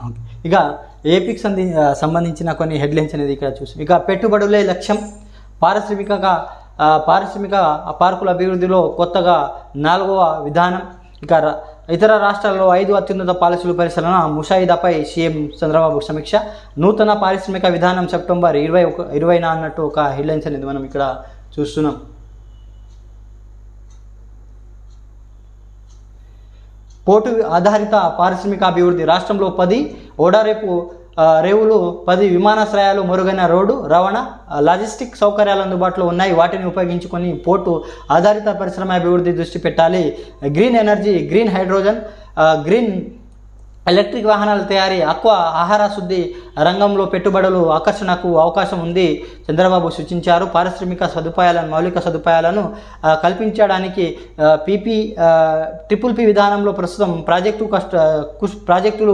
Okay. ఇక ఏపీకి సంబంధించిన కొన్ని హెడ్లైన్స్ అనేది ఇక్కడ చూసి, ఇక పెట్టుబడులే లక్ష్యం, పారిశ్రామిక పార్కుల అభివృద్ధిలో కొత్తగా 4వ విధానం. ఇక ఇతర రాష్ట్రాల్లో 5 అత్యున్నత పాలసీల పరిశీలన, ముసాయిదాపై సీఎం చంద్రబాబు సమీక్ష, నూతన పారిశ్రామిక విధానం సెప్టెంబర్ 20 అన్నట్టు ఒక హెడ్లైన్స్ అనేది మనం ఇక్కడ చూస్తున్నాం. పోర్టు ఆధారిత పారిశ్రామిక అభివృద్ధి, రాష్ట్రంలో 10 ఓడరేపు రేవులు, 10 విమానాశ్రయాలు, మెరుగైన రోడ్డు రవాణా లాజిస్టిక్ సౌకర్యాలు అందుబాటులో ఉన్నాయి. వాటిని ఉపయోగించుకొని పోర్టు ఆధారిత పరిశ్రమ అభివృద్ధి దృష్టి పెట్టాలి. Green energy, green hydrogen, green electric వాహనాల తయారీ, ఆహార శుద్ధి రంగంలో పెట్టుబడులు ఆకర్షణకు అవకాశం ఉంది చంద్రబాబు సూచించారు. పారిశ్రామిక మౌలిక సదుపాయాలను కల్పించడానికి PPP విధానంలో ప్రస్తుతం ప్రాజెక్టులు